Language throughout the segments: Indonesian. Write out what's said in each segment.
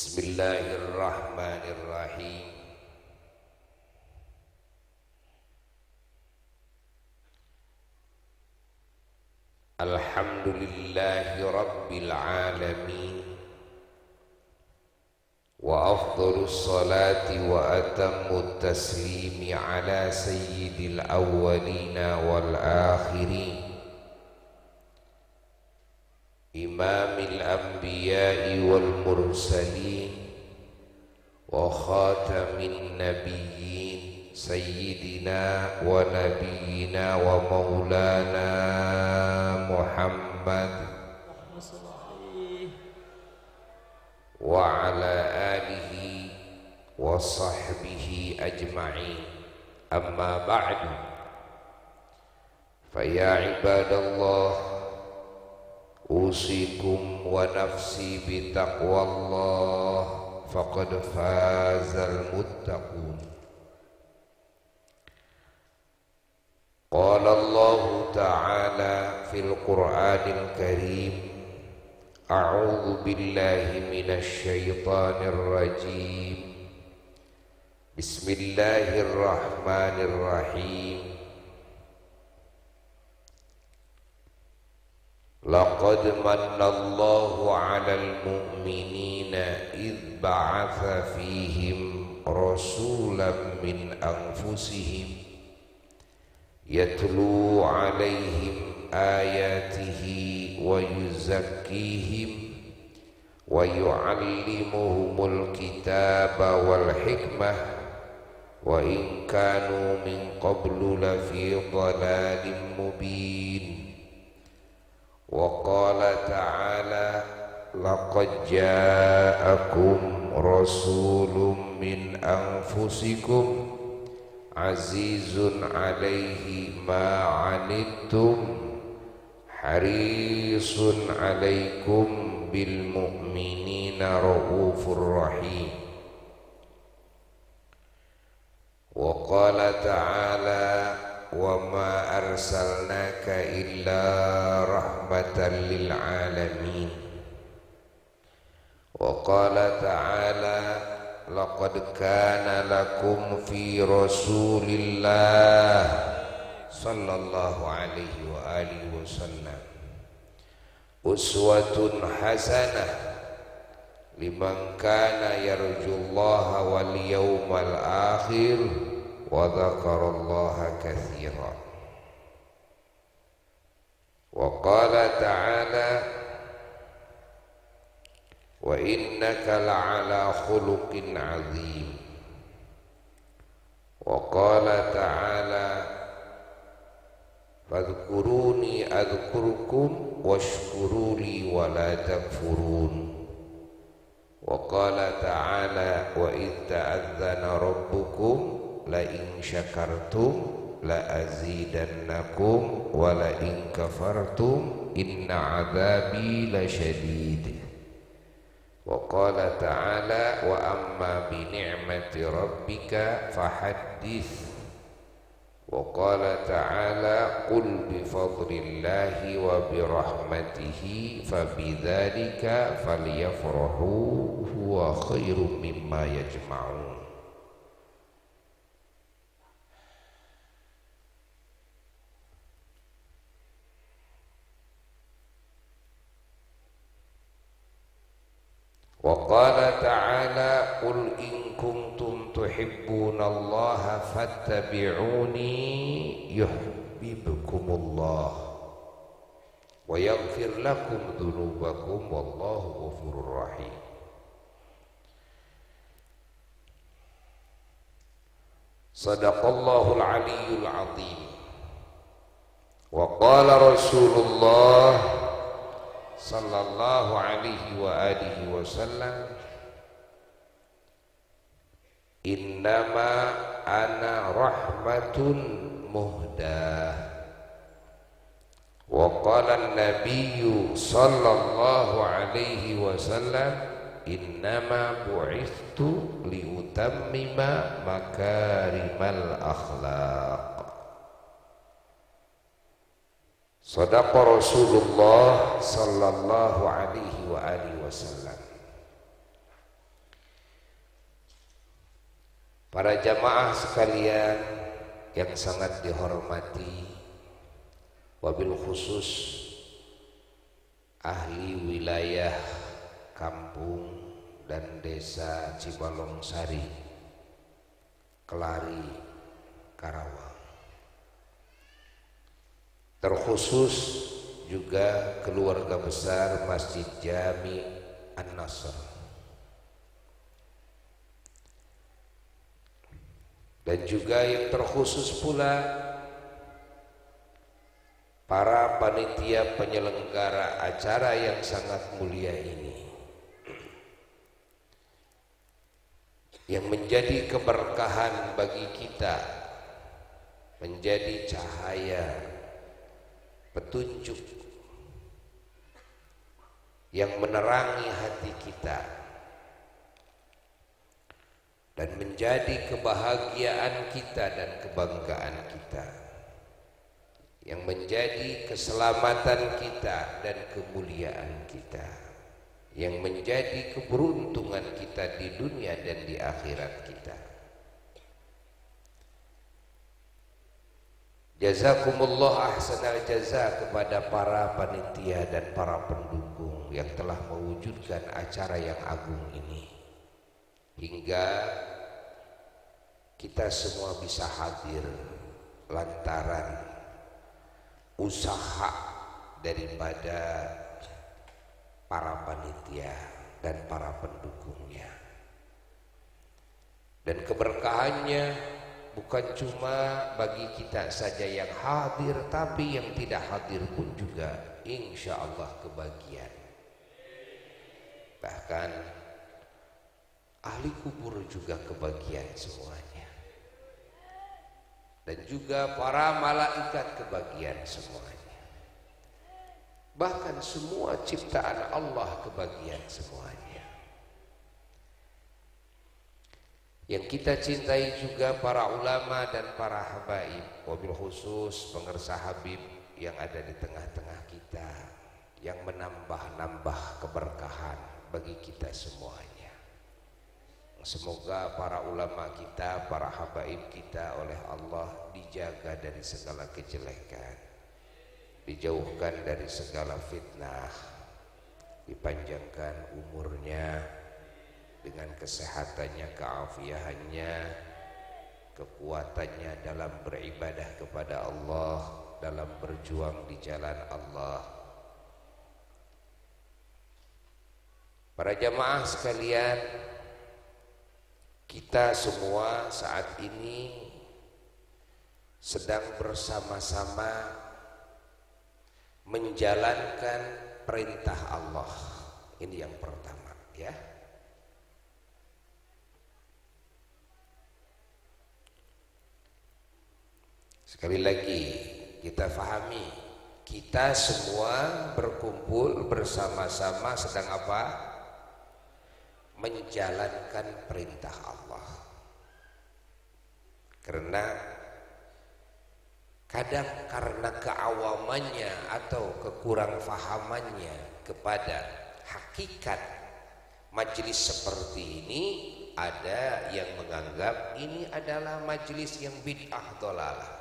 Bismillahirrahmanirrahim. Alhamdulillahi rabbil alamin. Wa afdhalus salati wa atammut taslimi ala sayyidil awwalina wal akhirin, imamil anbiya'i wal mursalin wa khatamin nabiyyin sayyidina wa nabiyyina wa maulana Muhammad wa ala alihi wa sahbihi ajma'in. Amma ba'du, fa ya ibadallah, usikum wa nafsi bitaqwallah, faqad fazal muttaqun. Qala Allah ta'ala fil Qur'anil Karim, a'udzu billahi minasy syaithanir rajim. Bismillahirrahmanirrahim. Laqad mannallahu 'alal mu'minina idh ba'atha fihim rasulan min anfusihim yatlu 'alaihim ayatihi wa yuzakkihim wa yu'allimuhumul kitaba wal hikmah wa in kanu min qablu lafi dhalalin mubin. Wa qala ta'ala, laqad ja'akum rasulun min anfusikum azizun 'alaihi ma 'anittum harisun 'alaikum bil mu'minina raufur rahim. Wa qala ta'ala, wa ma arsalnaka illa rahmatan lil alamin. Wa qala ta'ala, laqad kana lakum fi rasulillah sallallahu alaihi wa alihi wasallam uswatun hasanah liman kana yarjullaha wal yawmal akhir wa dzakarallaha katsiran. Wa qala ta'ala, wa innaka la'ala khuluqin 'azim. Wa qala ta'ala, fadhkuruni adhkurkum washkuruli wa la takfurun. Wa qala ta'ala, wa idh ta'adzana rabbukum la in syakartum la azidannakum wa la in kafartum inna 'adzabi lasyadid. Wa qala ta'ala, wa amma bi ni'mati rabbika fahaddits. Wa qala ta'ala, qul bi fadlillahi wa bi rahmatihi fabidzalika falyafrahu huwa khairum mimma yajma'un. Wa qala ta'ala, qul in kuntum tuhibbunallaha fattabi'uni yuhibbukumullah wa yaghfir lakum dhunubakum wallahu ghafurur rahim. Sadaqallahul aliyyul azim. Wa qala Rasulullah sallallahu alaihi wa alihi wasallam, innama ana rahmatun muhdah. Wa qala an-nabiyyu sallallahu alaihi wasallam, innama bu'ithtu liutammima makarimal akhlaq. Sadaqa Rasulullah sallallahu alaihi wa alihi wasallam. Para jamaah sekalian yang sangat dihormati, wabil khusus ahli wilayah kampung dan desa Cibalongsari, Kelari, Karawang. Terkhusus juga keluarga besar Masjid Jami An-Nasr, dan juga yang terkhusus pula para panitia penyelenggara acara yang sangat mulia ini, yang menjadi keberkahan bagi kita, menjadi cahaya petunjuk yang menerangi hati kita, dan menjadi kebahagiaan kita dan kebanggaan kita, yang menjadi keselamatan kita dan kemuliaan kita, yang menjadi keberuntungan kita di dunia dan di akhirat kita. Jazakumullah ahsanal jaza kepada para panitia dan para pendukung yang telah mewujudkan acara yang agung ini, hingga kita semua bisa hadir lantaran usaha daripada para panitia dan para pendukungnya. Dan keberkahannya bukan cuma bagi kita saja yang hadir, tapi yang tidak hadir pun juga insya Allah kebagian. Bahkan ahli kubur juga kebagian semuanya, dan juga para malaikat kebagian semuanya, bahkan semua ciptaan Allah kebagian semuanya. Yang kita cintai juga para ulama dan para habaib, wabil khusus pengersa Habib yang ada di tengah-tengah kita, yang menambah-nambah keberkahan bagi kita semuanya. Semoga para ulama kita, para habaib kita oleh Allah dijaga dari segala kejelekan, dijauhkan dari segala fitnah, dipanjangkan umurnya dengan kesehatannya, keafiahannya, kekuatannya dalam beribadah kepada Allah, dalam berjuang di jalan Allah. Para jamaah sekalian, kita semua saat ini sedang bersama-sama menjalankan perintah Allah. Ini yang pertama, ya. Sekali lagi kita fahami, kita semua berkumpul bersama-sama sedang apa? Menjalankan perintah Allah. Karena kadang karena keawamannya atau kekurang fahamannya kepada hakikat majelis seperti ini, ada yang menganggap ini adalah majelis yang bid'ah dhalalah.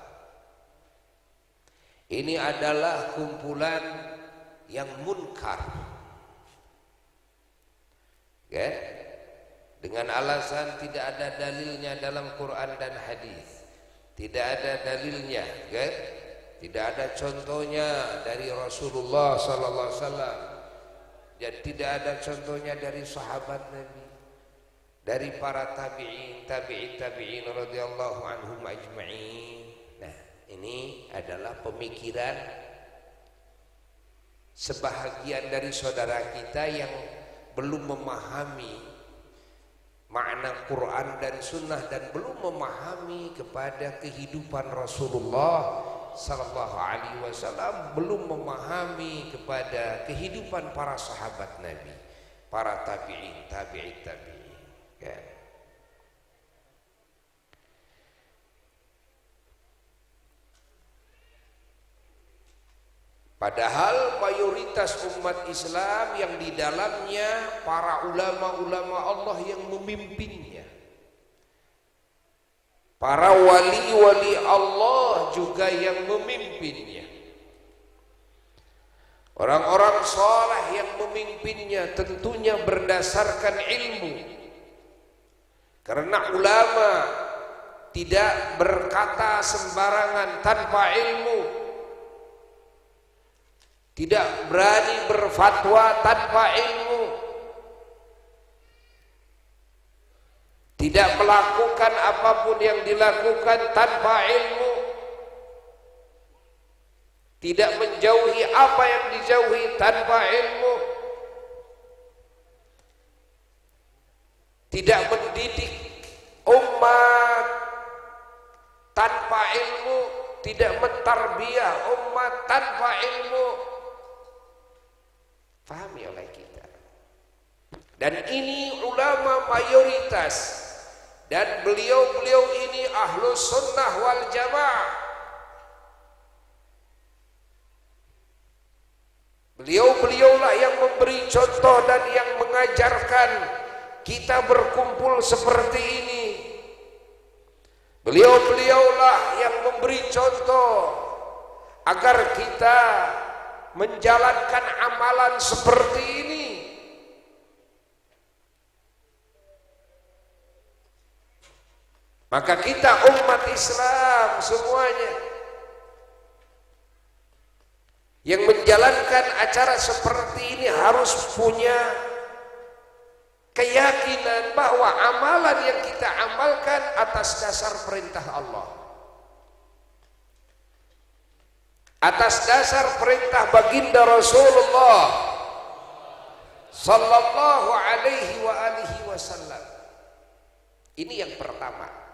Ini adalah kumpulan yang munkar, ya? Dengan alasan tidak ada dalilnya dalam Quran dan hadis, tidak ada dalilnya, ya? Tidak ada contohnya dari Rasulullah sallallahu alaihi wasallam, dan tidak ada contohnya dari sahabat Nabi, dari para tabi'in radhiyallahu anhum ajma'in. Nah, ini adalah pemikiran sebahagian dari saudara kita yang belum memahami makna Quran dan Sunnah, dan belum memahami kepada kehidupan Rasulullah sallallahu alaihi wasallam, belum memahami kepada kehidupan para sahabat Nabi, para tabi'in, ya. Padahal mayoritas umat Islam yang di dalamnya para ulama-ulama Allah yang memimpinnya, para wali-wali Allah juga yang memimpinnya. Orang-orang saleh yang memimpinnya tentunya berdasarkan ilmu. Karena ulama tidak berkata sembarangan tanpa ilmu, tidak berani berfatwa tanpa ilmu, tidak melakukan apapun yang dilakukan tanpa ilmu, tidak menjauhi apa yang dijauhi tanpa ilmu, tidak mendidik umat tanpa ilmu, tidak mentarbiyah umat tanpa ilmu. Pahami oleh kita. Dan ini ulama mayoritas, dan beliau-beliau ini ahlus sunnah wal jamaah. Beliau-beliaulah yang memberi contoh dan yang mengajarkan kita berkumpul seperti ini. Beliau-beliaulah yang memberi contoh agar kita menjalankan amalan seperti ini. Maka kita umat Islam semuanya yang menjalankan acara seperti ini harus punya keyakinan bahwa amalan yang kita amalkan atas dasar perintah Allah, atas dasar perintah baginda Rasulullah sallallahu alaihi wa alihi wasallam. Ini yang pertama.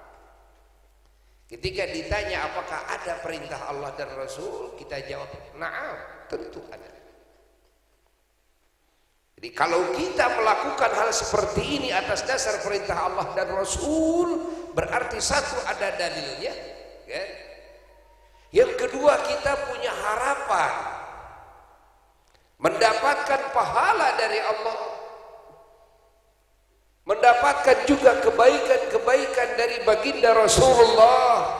Ketika ditanya apakah ada perintah Allah dan Rasul, kita jawab, na'am, tentu ada. Jadi kalau kita melakukan hal seperti ini atas dasar perintah Allah dan Rasul, berarti satu, ada dalilnya, ya. Yang kedua, kita punya harapan mendapatkan pahala dari Allah, mendapatkan juga kebaikan-kebaikan dari baginda Rasulullah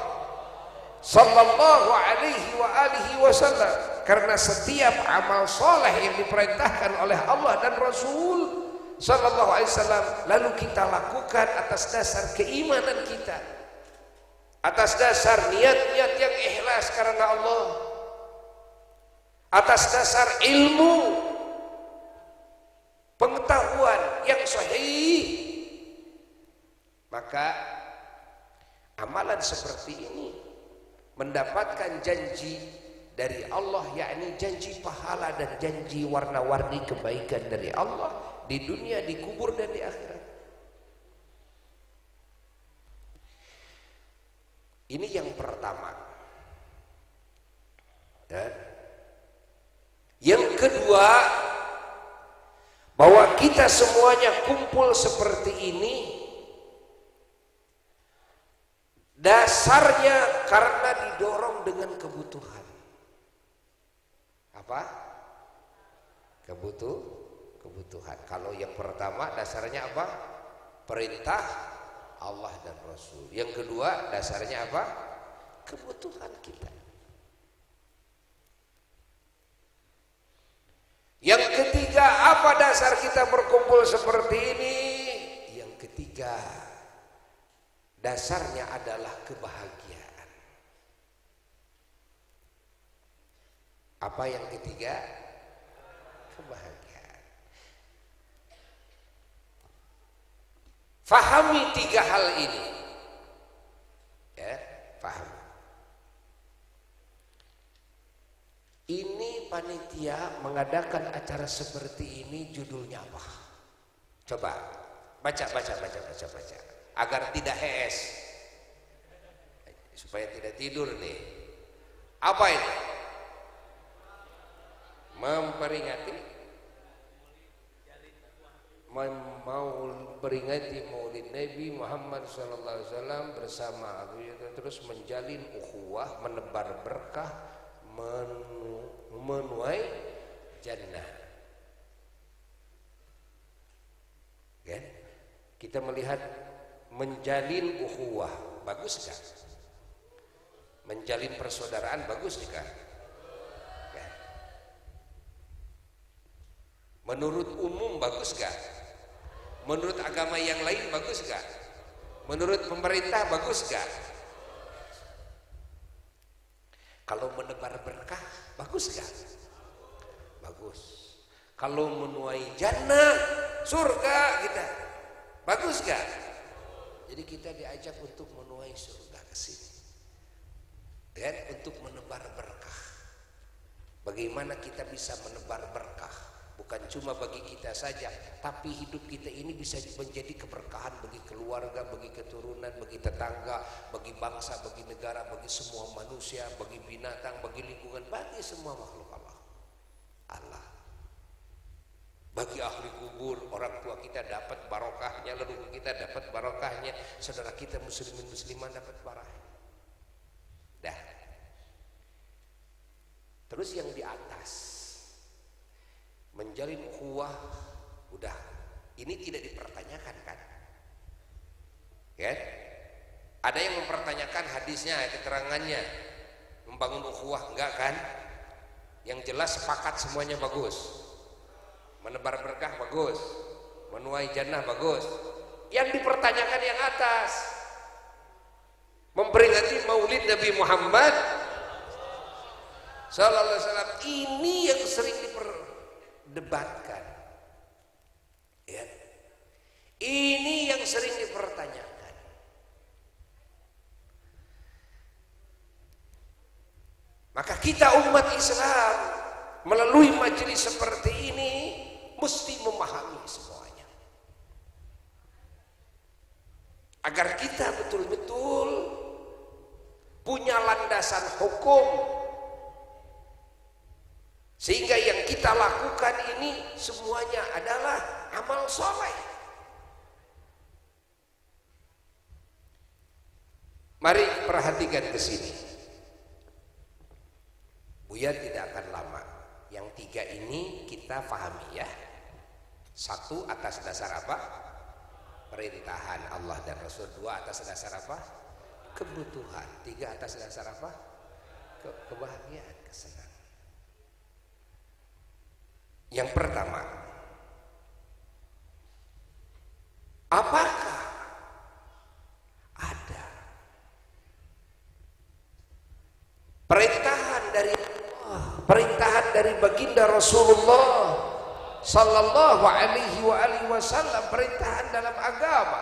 sallallahu alaihi wa alihi wasallam. Karena setiap amal soleh yang diperintahkan oleh Allah dan Rasul sallallahu alaihi wasallam lalu kita lakukan atas dasar keimanan kita, atas dasar niat-niat yang ikhlas karena Allah, atas dasar ilmu pengetahuan yang sahih, maka amalan seperti ini mendapatkan janji dari Allah, yakni janji pahala dan janji warna-warni kebaikan dari Allah di dunia, di kubur dan di akhirat. Ini yang pertama. Dan yang kedua, bahwa kita semuanya kumpul seperti ini dasarnya karena didorong dengan kebutuhan. Apa? Kebutuhan. Kalau yang pertama dasarnya apa? Perintah Allah dan Rasul. Yang kedua dasarnya apa? Kebutuhan kita. Yang ketiga, apa dasar kita berkumpul seperti ini? Yang ketiga, dasarnya adalah kebahagiaan. Apa yang ketiga? Kebahagiaan. Fahami tiga hal ini. Ya, paham. Ini panitia mengadakan acara seperti ini, judulnya apa? Coba baca. Agar tidak hees, supaya tidak tidur nih. Apa ini? Memperingati Maulid Nabi Muhammad SAW bersama Abu Yazid, terus menjalin ukhuwah, menebar berkah, menuai jannah. Kan? Kita melihat menjalin ukhuwah, bagus gak? Menjalin persaudaraan bagus gak? Ya. Menurut umum bagus gak? Menurut agama yang lain bagus gak? Menurut pemerintah bagus gak? Kalau menebar berkah bagus gak? Bagus. Kalau menuai jannah surga kita bagus gak? Jadi kita diajak untuk menuai surga ke sini dan untuk menebar berkah. Bagaimana kita bisa menebar berkah? Bukan cuma bagi kita saja, tapi hidup kita ini bisa menjadi keberkahan bagi keluarga, bagi keturunan, bagi tetangga, bagi bangsa, bagi negara, bagi semua manusia, bagi binatang, bagi lingkungan, bagi semua makhluk Allah. Bagi ahli kubur, orang tua kita dapat barokahnya, leluhur kita dapat barokahnya, saudara kita muslimin muslimah dapat barokahnya. Dah. Terus yang di atas menjalin ukhuwah, udah, ini tidak dipertanyakan kan? Ya? Ada yang mempertanyakan hadisnya, keterangannya, membangun ukhuwah, enggak kan? Yang jelas sepakat semuanya bagus. Menebar berkah bagus, menuai jannah bagus. Yang dipertanyakan yang atas, memperingati Maulid Nabi Muhammad sallallahu alaihi wasallam, ini yang sering diperdebatkan. Ya. Ini yang sering dipertanyakan. Maka kita umat Islam melalui majelis seperti ini mesti memahami semuanya, agar kita betul-betul punya landasan hukum, sehingga yang kita lakukan ini semuanya adalah amal soleh. Mari perhatikan ke sini. Buya tidak akan lama. Yang tiga ini kita pahami ya. Satu, atas dasar apa? Perintahan Allah dan Rasul. Dua, atas dasar apa? Kebutuhan. Tiga, atas dasar apa? Kebahagiaan, kesenangan. Yang pertama, apakah ada perintahan dari baginda Rasulullah sallallahu alaihi wasallam, perintahan dalam agama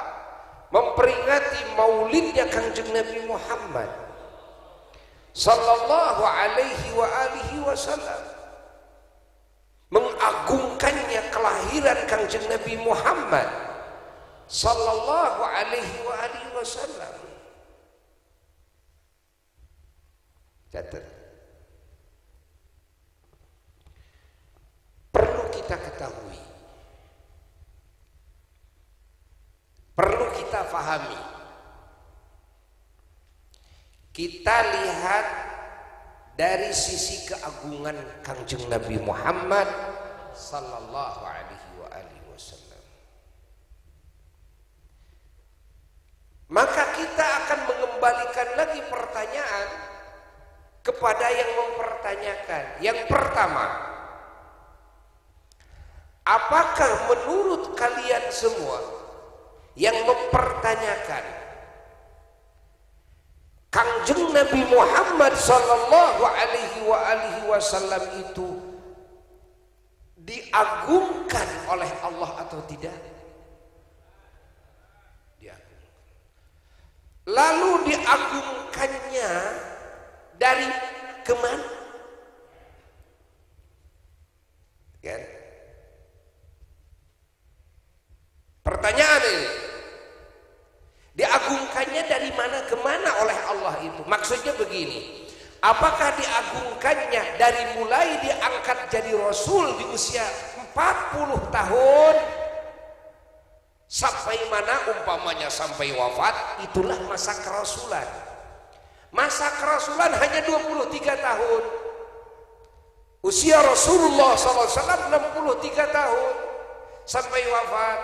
memperingati maulidnya Kangjeng Nabi Muhammad sallallahu alaihi wasallam, mengagungkannya kelahiran Kangjeng Nabi Muhammad sallallahu alaihi wasallam. Catat, perlu kita ketahui, perlu kita fahami, kita lihat dari sisi keagungan Kangjeng Nabi Muhammad sallallahu alaihi wasallam. Maka kita akan mengembalikan lagi pertanyaan kepada yang mempertanyakan. Yang pertama, apakah menurut kalian semua yang mempertanyakan Kangjeng Nabi Muhammad sallallahu alaihi wasallam itu diagungkan oleh Allah atau tidak? Diagungkan. Lalu diagungkannya dari kemana? Kan? Pertanyaan ini, diagungkannya dari mana ke mana oleh Allah itu? Maksudnya begini, apakah diagungkannya dari mulai diangkat jadi Rasul di usia 40 tahun sampai mana, umpamanya sampai wafat, itulah masa kerasulan. Masa kerasulan hanya 23 tahun. Usia Rasulullah SAW 63 tahun sampai wafat.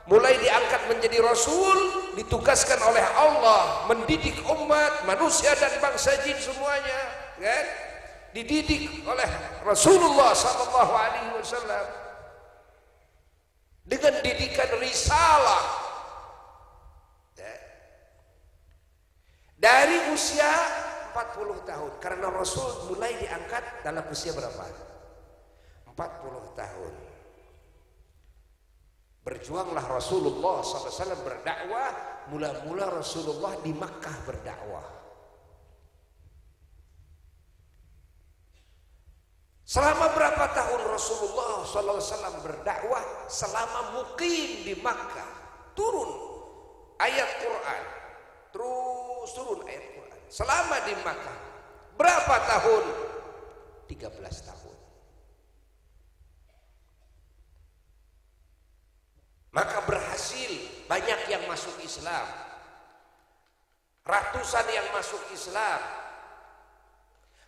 mulai diangkat menjadi rasul, ditugaskan oleh Allah mendidik umat manusia dan bangsa jin semuanya, kan? Dididik oleh Rasulullah sallallahu alaihi wasallam dengan didikan risalah, ya. Dari usia 40 tahun, karena Rasul mulai diangkat dalam usia berapa? 40 tahun. Berjuanglah Rasulullah SAW berdakwah. Mula-mula Rasulullah di Makkah berdakwah. Selama berapa tahun Rasulullah SAW berdakwah? Selama mukim di Makkah, turun ayat Quran, terus turun ayat Quran. Selama di Makkah berapa tahun? 13 tahun. Maka berhasil, banyak yang masuk Islam, ratusan yang masuk Islam.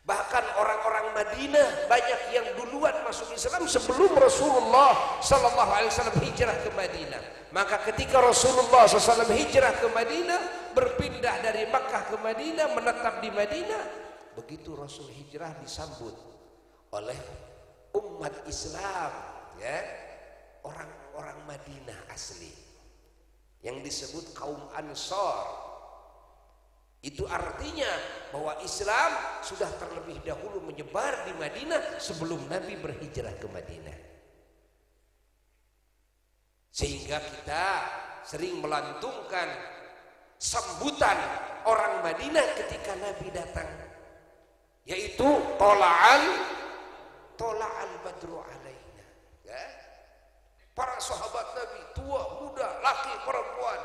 Bahkan orang-orang Madinah banyak yang duluan masuk Islam sebelum Rasulullah sallallahu alaihi wasallam hijrah ke Madinah. Maka ketika Rasulullah SAW hijrah ke Madinah, berpindah dari Makkah ke Madinah, menetap di Madinah, begitu Rasul hijrah disambut oleh umat Islam, ya, orang-orang Madinah asli yang disebut kaum Ansor. Itu artinya bahwa Islam sudah terlebih dahulu menyebar di Madinah sebelum Nabi berhijrah ke Madinah. Sehingga kita sering melantungkan sambutan orang Madinah ketika Nabi datang, yaitu tola'al badru alaina, ya? Para sahabat Nabi, tua, muda, laki, perempuan,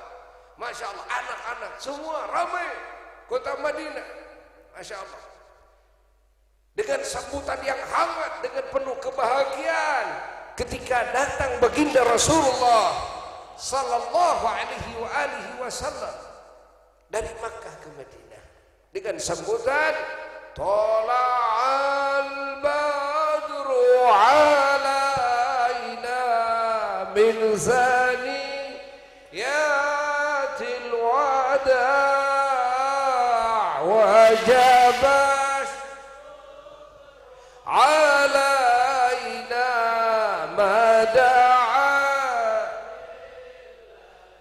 Masya Allah, anak-anak, semua ramai kota Madinah, Masya Allah, dengan sambutan yang hangat, dengan penuh kebahagiaan ketika datang baginda Rasulullah sallallahu alaihi wasallam dari Makkah ke Madinah dengan sambutan Tola'al badru alaina min zaniyatil wada' wajabash alaina mada'a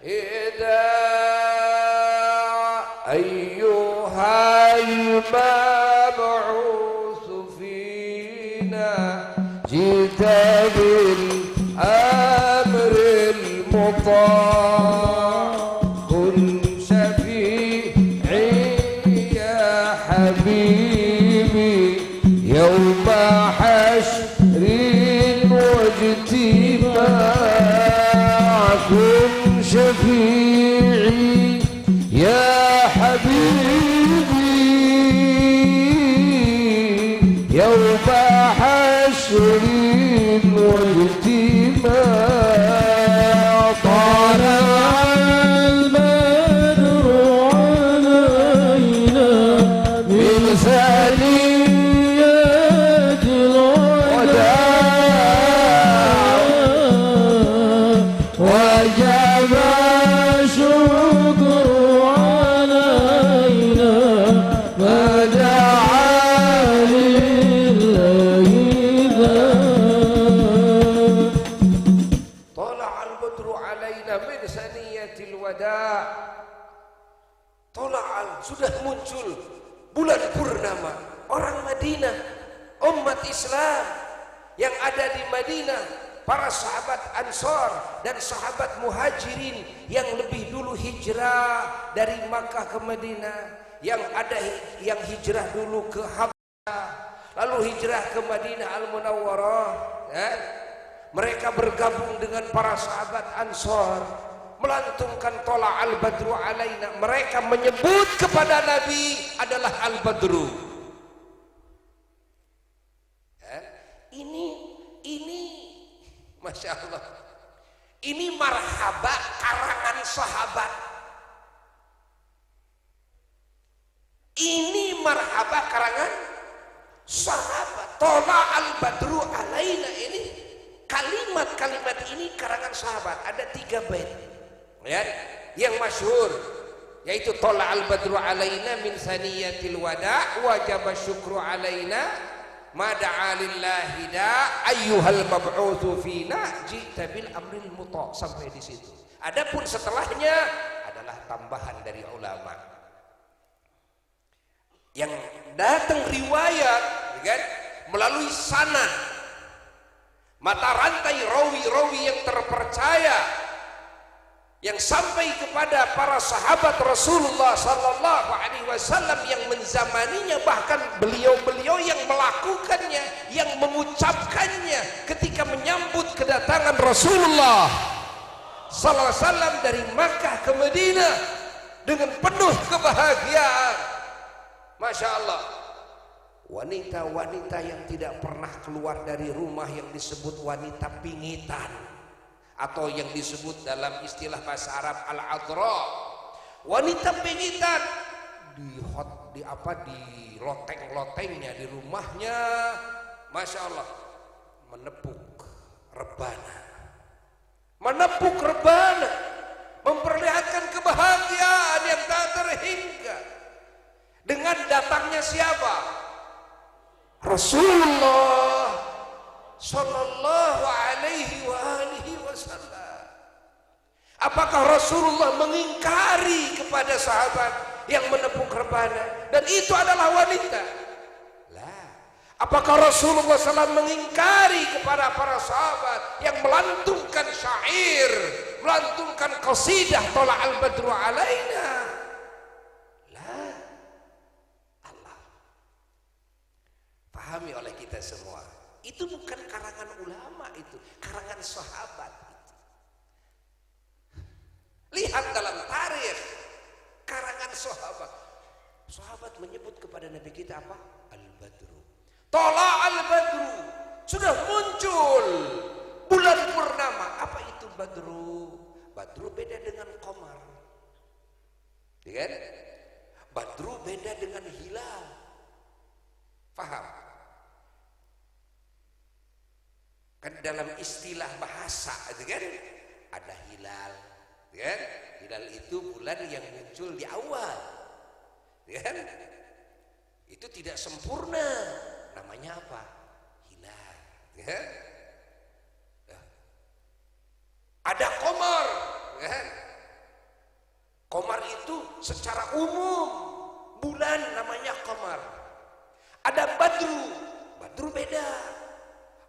ida ayyuhal mab'usu fina jita bil amril muta' kun syafi'i ya habibi yawma hashrin wajtimaa kun syafi'i ya habibi yawma hashrin wajtimaa tala'al badru alaina min zaniyatil wada' wajaba syukru alaina mada'a lillahi Tola'al badru alaina min saniyatil wada'. Tola'al, sudah muncul bulan purnama. Orang Madinah, umat Islam yang ada di Madinah, para sahabat Ansor dan sahabat Muhajirin yang lebih dulu hijrah dari Makkah ke Madinah, yang hijrah dulu ke Habasyah, lalu hijrah ke Madinah Al-Munawwarah, ya? Mereka bergabung dengan para sahabat Ansor, melantungkan Tola'al badru alaina. Mereka menyebut kepada Nabi adalah Al-Badru, ya? Ini Masya Allah, ini marhaba karangan sahabat. Ini marhaba karangan sahabat. Tola'al badru alaina, ini kalimat-kalimat ini karangan sahabat ada 3 bait ya, yang masyhur, yaitu tola al badru alaina min saniyatil wada wajib syukru alaina mada'a lillahi da ayyuhal mab'utsu fina ji'ta bil amril muta, sampai di situ. Adapun setelahnya adalah tambahan dari ulama yang datang riwayat kan melalui sanad, mata rantai rawi-rawi yang terpercaya yang sampai kepada para sahabat Rasulullah sallallahu alaihi wasallam yang menzamaninya, bahkan beliau-beliau yang melakukannya, yang mengucapkannya ketika menyambut kedatangan Rasulullah sallallahu alaihi wasallam dari Makkah ke Madinah dengan penuh kebahagiaan. Masya Allah, wanita-wanita yang tidak pernah keluar dari rumah yang disebut wanita pingitan, atau yang disebut dalam istilah bahasa Arab al-adra, wanita pingitan, di loteng-lotengnya di rumahnya, Masya Allah, menepuk rebana, memperlihatkan kebahagiaan yang tak terhingga dengan datangnya siapa? Rasulullah sallallahu alaihi wa alihi wasallam. Apakah Rasulullah mengingkari kepada sahabat yang menepuk rebana dan itu adalah wanita? Lah. Apakah Rasulullah SAW mengingkari kepada para sahabat yang melantunkan syair, melantunkan qasidah tola al badru alaina? Lah. Allah. Pahami oleh kita semua, itu bukan karangan ulama, itu karangan sahabat itu. Lihat dalam tarikh karangan sahabat menyebut kepada Nabi kita apa? Al-Badru, tola al-Badru, sudah muncul bulan purnama. Apa itu Badru? Badru beda dengan Qamar, ya kan? Badru beda dengan hilal. Paham? Kan dalam istilah bahasa itu kan ada hilal, kan? Hilal itu bulan yang muncul di awal, kan? Itu tidak sempurna, namanya apa? Hilal, kan? Ada qamar, kan? Qamar itu secara umum bulan namanya qamar. Ada badru beda.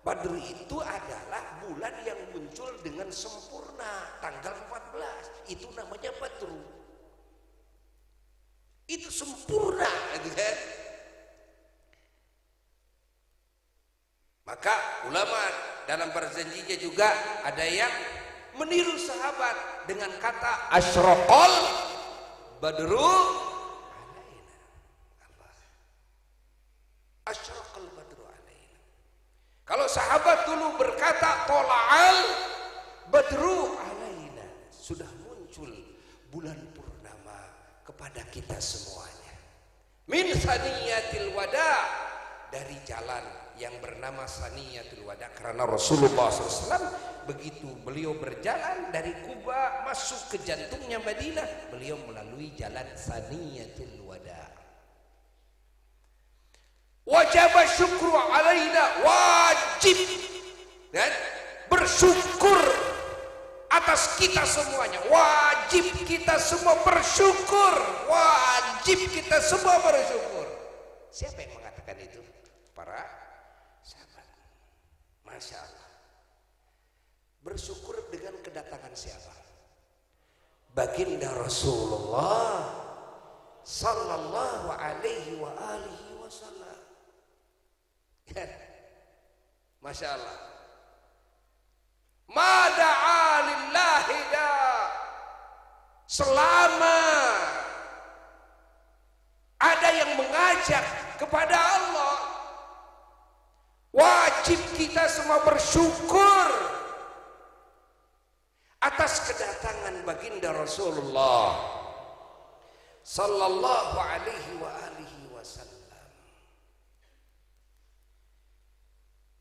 Badru itu adalah bulan yang muncul dengan sempurna tanggal 14. Itu namanya Badru. Itu sempurna, kan? Maka ulama dalam berjanjinya juga ada yang meniru sahabat dengan kata asyraqal badru alaina. Asyraqal badru alaina. Kalau sahabat dulu berkata tola'al badru alaina, sudah muncul bulan purnama kepada kita semuanya. Min saniyatil wada, dari jalan yang bernama saniyatul wada, karena Rasulullah SAW begitu beliau berjalan dari Kuba masuk ke jantungnya Madinah, beliau melalui jalan saniyatul wada. Wajib syukru alaina, wajib dan bersyukur atas kita semuanya, wajib kita semua bersyukur, wajib kita semua bersyukur. Siapa yang mengatakan itu? Para sahabat. Masya Allah. Bersyukur dengan kedatangan siapa? Baginda Rasulullah sallallahu alaihi wa alihi wasallam. Masya Allah. Mada'a lillahi da, selama ada yang mengajak kepada Allah, wajib kita semua bersyukur atas kedatangan baginda Rasulullah sallallahu alaihi wa alihi wasallam.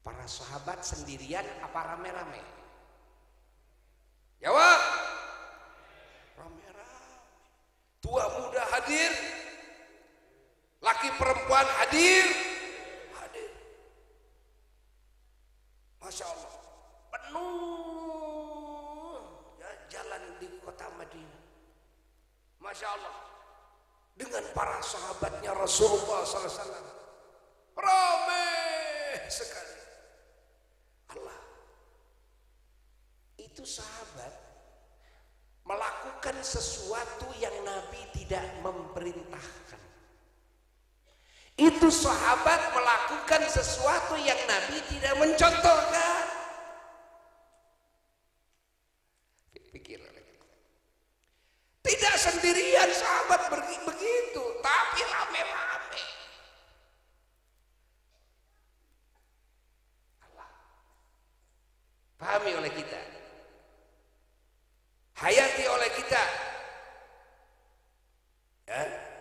Para sahabat sendirian apa rame-rame? Jawab. Rame-rame. Tua muda hadir, laki perempuan hadir. Masya Allah, penuh ya, jalan di kota Madinah. Masya Allah, dengan para sahabatnya Rasulullah SAW, ramai sekali. Allah, itu sahabat melakukan sesuatu yang Nabi tidak memerintahkan. Itu sahabat melakukan sesuatu yang Nabi tidak mencontohkan. Pikir, tidak sendirian sahabat begitu, tapi rame-rame. Allah pahami oleh kita, hayati oleh kita, ya.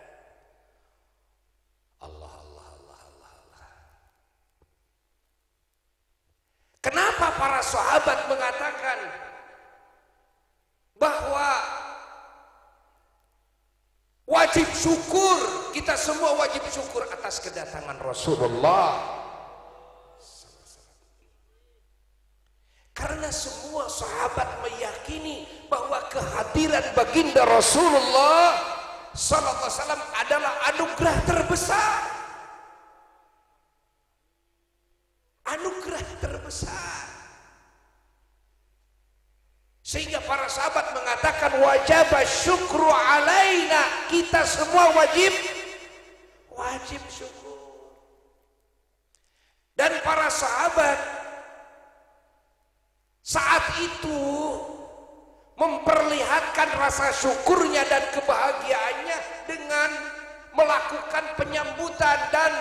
Kenapa para sahabat mengatakan bahwa wajib syukur, kita semua wajib syukur atas kedatangan Rasulullah? Karena semua sahabat meyakini bahwa kehadiran baginda Rasulullah sallallahu alaihi wasallam adalah anugerah terbesar. Anugerah terbesar. Sehingga para sahabat mengatakan wajib syukru alaina, kita semua wajib syukur. Dan para sahabat saat itu memperlihatkan rasa syukurnya dan kebahagiaannya dengan melakukan penyambutan dan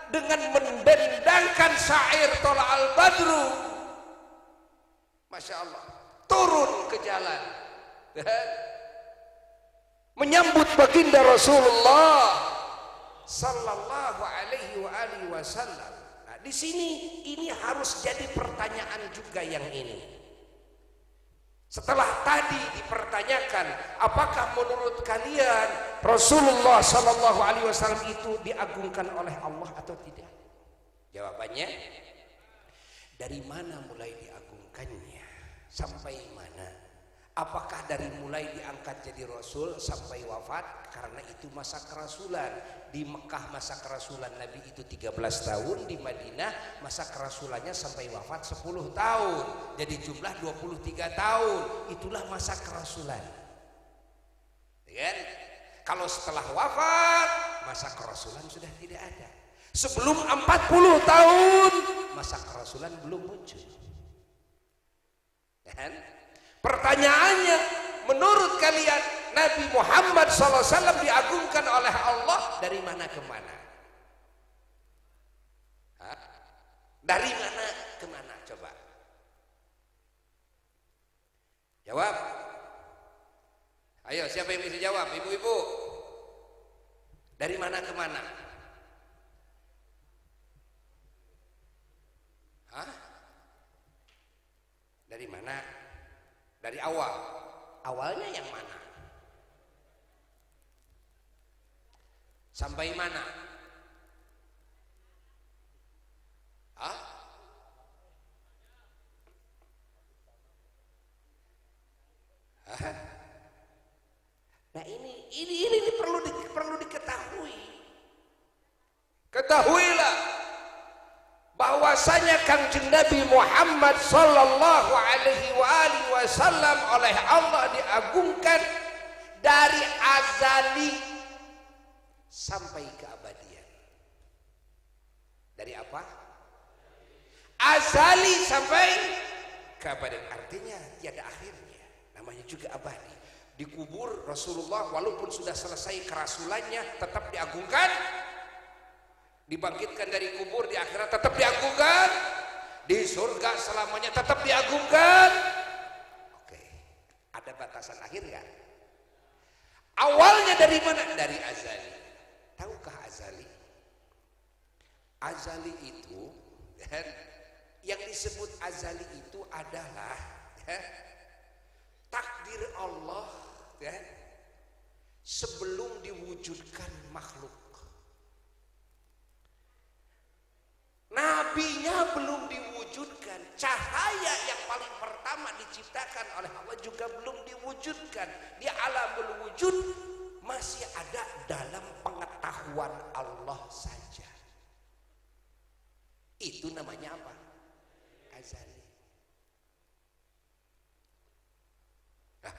dengan mendendangkan syair Tola al-Badru. Masya Allah, turun ke jalan menyambut baginda Rasulullah sallallahu alaihi wasallam. Nah, di sini ini harus jadi pertanyaan juga yang ini. Setelah tadi dipertanyakan, apakah menurut kalian Rasulullah sallallahu alaihi wasallam itu diagungkan oleh Allah atau tidak? Jawabannya, dari mana mulai diagungkannya sampai mana? Apakah dari mulai diangkat jadi Rasul sampai wafat? Karena itu masa kerasulan. Di Mekah masa kerasulan Nabi itu 13 tahun, di Madinah masa kerasulannya sampai wafat 10 tahun. Jadi jumlah 23 tahun. Itulah masa kerasulan. Kan? Kalau setelah wafat, masa kerasulan sudah tidak ada. Sebelum 40 tahun, masa kerasulan belum muncul. Kan? Pertanyaannya, menurut kalian Nabi Muhammad SAW diagungkan oleh Allah dari mana ke mana? Hah? Dari mana ke mana? Coba jawab. Ayo, siapa yang bisa jawab? Ibu-ibu, dari mana ke mana? Hah? Dari mana? Dari awal. Awalnya yang mana? Sampai mana? Hah? Hah? Nah ini perlu diketahui. Ketahuilah bahwasanya Kangjeng Nabi Muhammad sallallahu alaihi wasallam oleh Allah diagungkan dari azali sampai keabadian. Dari apa? Azali sampai keabadian, artinya tiada akhirnya. Namanya juga abadi. Dikubur Rasulullah walaupun sudah selesai kerasulannya tetap diagungkan. Dibangkitkan dari kubur di akhirat tetap diagungkan, di surga selamanya tetap diagungkan. Oke, ada batasan akhir nggak? Awalnya dari mana? Dari azali. Tahukah azali? Azali itu, yang disebut azali itu adalah takdir Allah ya, sebelum diwujudkan makhluk. Nabinya belum diwujudkan, cahaya yang paling pertama diciptakan oleh Allah juga belum diwujudkan. Di alamul wujud masih ada dalam pengetahuan Allah saja. Itu namanya apa? Azali. Nah,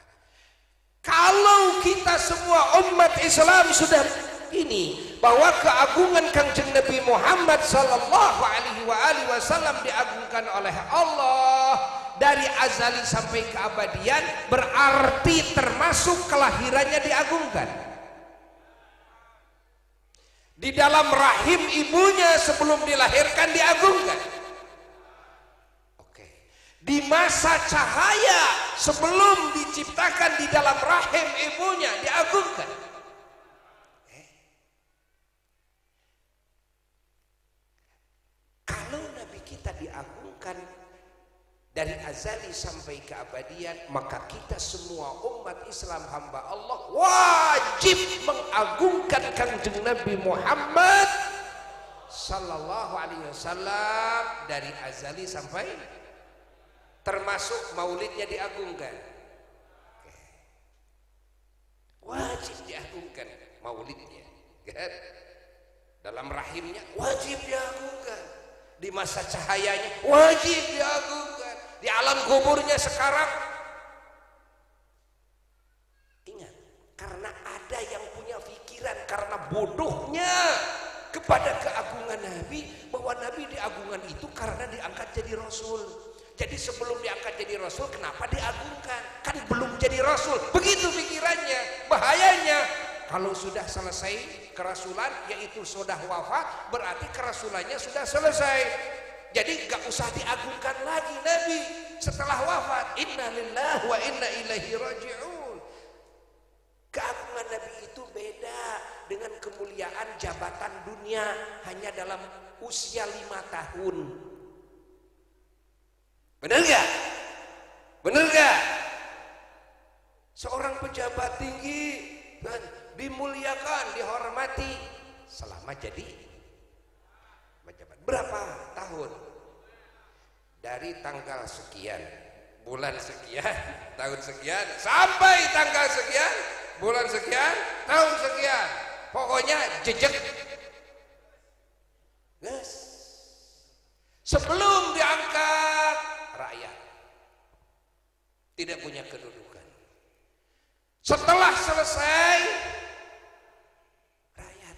kalau kita semua umat Islam sudah ini bahwa keagungan Kangjeng Nabi Muhammad sallallahu alaihi wasallam diagungkan oleh Allah dari azali sampai keabadian, berarti termasuk kelahirannya diagungkan. Di dalam rahim ibunya sebelum dilahirkan diagungkan. Oke. Di masa cahaya sebelum diciptakan di dalam rahim ibunya diagungkan. Kalau Nabi kita diagungkan dari azali sampai keabadian, maka kita semua umat Islam hamba Allah wajib mengagungkan Kangjeng Nabi Muhammad sallallahu alaihi wasallam dari azali sampai, termasuk maulidnya diagungkan. Wajib diagungkan maulidnya kan? Dalam rahimnya wajib diagungkan, di masa cahayanya wajib diagungkan, di alam kuburnya sekarang. Ingat, karena ada yang punya pikiran karena bodohnya kepada keagungan Nabi, bahwa Nabi diagungkan itu karena diangkat jadi Rasul. Jadi sebelum diangkat jadi Rasul, kenapa diagungkan? Kan belum jadi Rasul. Begitu pikirannya. Bahayanya kalau sudah selesai kerasulan, yaitu sudah wafat, berarti kerasulannya sudah selesai. Jadi gak usah diagungkan lagi Nabi setelah wafat. Inna lillahi wa inna ilaihi raji'un. Keagungan Nabi itu beda dengan kemuliaan jabatan dunia hanya dalam usia 5 tahun. Benar gak? Benar gak? Seorang pejabat tinggi kan dimuliakan, dihormati selama jadi pejabat. Berapa tahun? Dari tanggal sekian, bulan sekian, tahun sekian, sampai tanggal sekian, bulan sekian, tahun sekian. Pokoknya jejak. Yes. Sebelum diangkat, rakyat tidak punya kedudukan. Setelah selesai, rakyat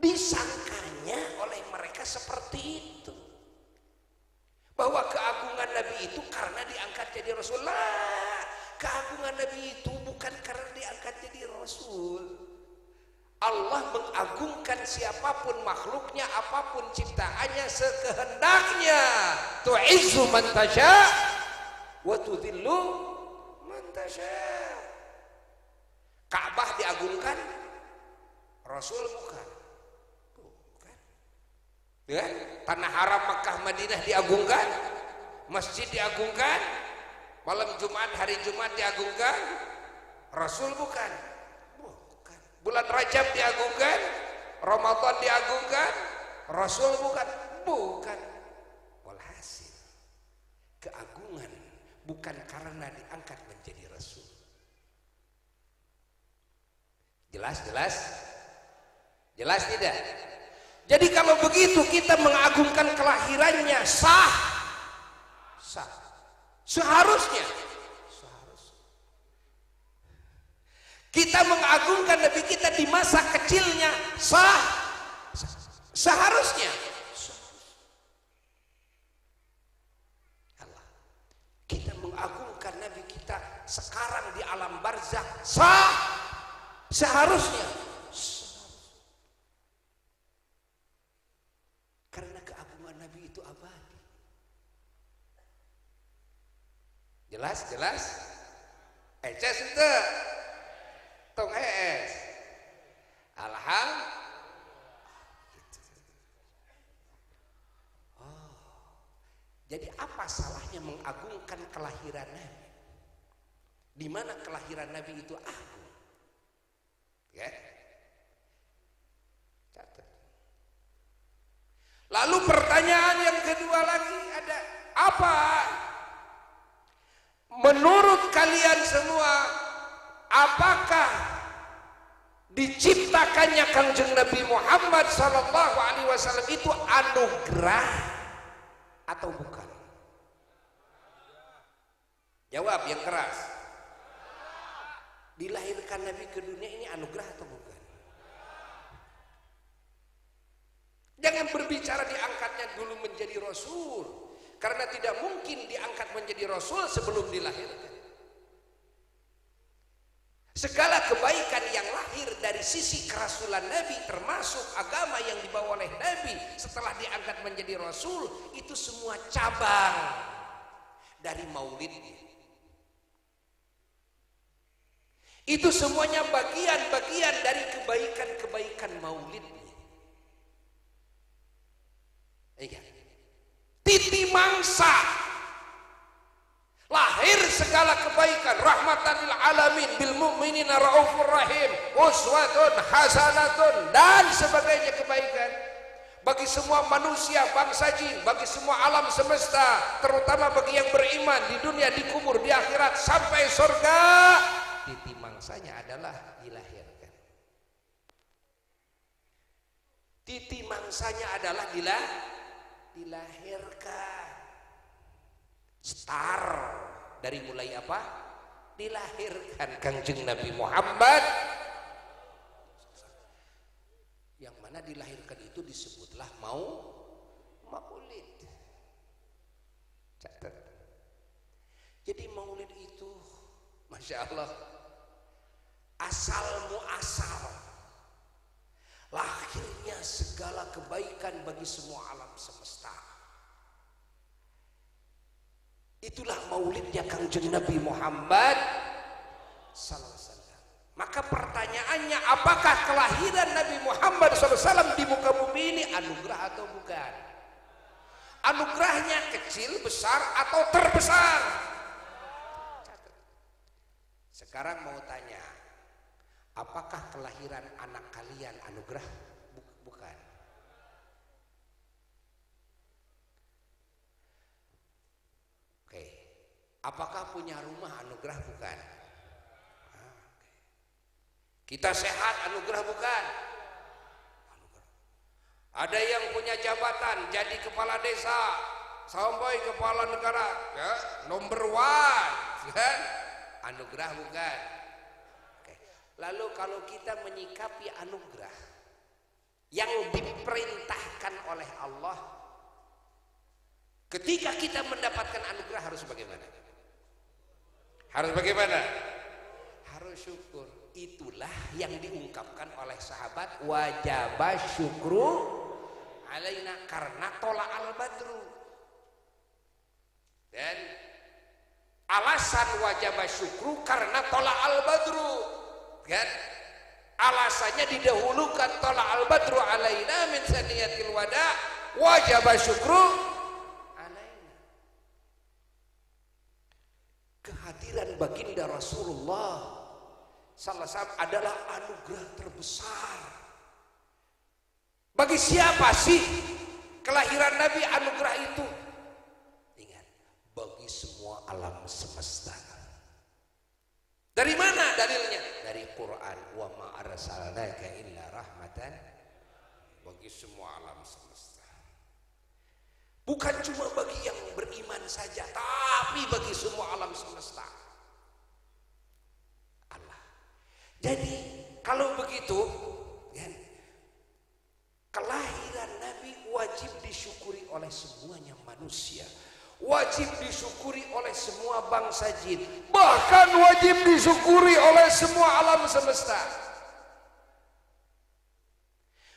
disangkanya oleh mereka seperti itu, bahwa keagungan Nabi itu karena diangkat jadi Rasulullah. Keagungan Nabi itu bukan karena diangkat jadi Rasul. Allah mengagungkan siapapun makhluknya, apapun ciptaannya sekehendaknya. Tu'izzu man tasya wa tudhillu man tasya. Ka'bah diagungkan, Rasul bukan. Bukan. Ya? Tanah haram Makkah Madinah diagungkan, masjid diagungkan, malam Jumat, hari Jumat diagungkan, Rasul bukan. Bulan Rajab diagungkan, Ramadan diagungkan, Rasul bukan. Bukan. Walhasil keagungan bukan karena diangkat menjadi Rasul. Jelas tidak? Jadi kalau begitu kita mengagungkan kelahirannya sah. Seharusnya kita mengagungkan Nabi kita di masa kecilnya sah. Seharusnya Allah. Kita mengagungkan Nabi kita sekarang di alam barzakh sah. Seharusnya. Karena keagungan Nabi itu abadi. Jelas? Eces itu tong es. Alhamdulillah. Jadi apa apa salahnya mengagungkan kelahiran Nabi? Di mana kelahiran Nabi itu agung? Ya. Catat. Lalu pertanyaan yang kedua lagi ada, apa menurut kalian semua, apakah diciptakannya Kangjeng Nabi Muhammad SAW itu anugerah atau bukan? Jawab yang keras. Dilahirkan Nabi ke dunia ini anugerah atau bukan? Jangan berbicara diangkatnya dulu menjadi Rasul, karena tidak mungkin diangkat menjadi Rasul sebelum dilahirkan. Segala kebaikan yang lahir dari sisi kerasulan Nabi, termasuk agama yang dibawa oleh Nabi setelah diangkat menjadi Rasul, itu semua cabang dari maulidnya. Itu semuanya bagian-bagian dari kebaikan-kebaikan maulidnya. Iya. Titi mangsa, lahir segala kebaikan, rahmatan lil alamin, bil mu'minina raufur rahim, uswatun hasanatun, dan sebagainya kebaikan bagi semua manusia, bangsa jin, bagi semua alam semesta, terutama bagi yang beriman di dunia, di kubur, di akhirat, sampai surga. Titi mangsanya adalah dilahirkan. Titi mangsanya adalah dilahirkan. Star dari mulai apa? Dilahirkan Kangjeng Nabi Muhammad. Yang mana dilahirkan itu disebutlah maulid. Catat. Jadi maulid itu, Masya Allah, asal muasal lahirnya segala kebaikan bagi semua alam semesta. Itulah maulidnya Kangjeng Nabi Muhammad SAW. Maka pertanyaannya, apakah kelahiran Nabi Muhammad SAW di muka bumi ini anugerah atau bukan? Anugerahnya kecil, besar, atau terbesar? Sekarang mau tanya, apakah kelahiran anak kalian anugerah? Bukan. Oke. Apakah punya rumah anugerah? Bukan. Kita sehat anugerah? Bukan. Anugerah. Ada yang punya jabatan jadi kepala desa sampai kepala negara, ya, number one, kan? Anugerah bukan. Oke. Lalu kalau kita menyikapi anugerah yang diperintahkan oleh Allah, ketika kita mendapatkan anugerah harus bagaimana? Harus bagaimana? Harus syukur. Itulah yang diungkapkan oleh sahabat, wajaba syukru alaina, karena tola al-badru. Dan alasan wajib syukru karena tola al-badru, kan? Alasannya didahulukan tola al-badru alaina min saniyatil wada, wajib syukru alaina. Kehadiran baginda Rasulullah sallallahu alaihi wasallam adalah anugerah terbesar. Bagi siapa sih kelahiran Nabi anugerah itu? Bagi semua alam semesta. Dari mana dalilnya? Dari Quran, wa ma arsalnaka illa rahmatan, bagi semua alam semesta. Bukan cuma bagi yang beriman saja, tapi bagi semua alam semesta. Allah. Jadi kalau begitu, kan, kelahiran Nabi wajib disyukuri oleh semuanya manusia. Wajib disyukuri oleh semua bangsa jin, bahkan wajib disyukuri oleh semua alam semesta.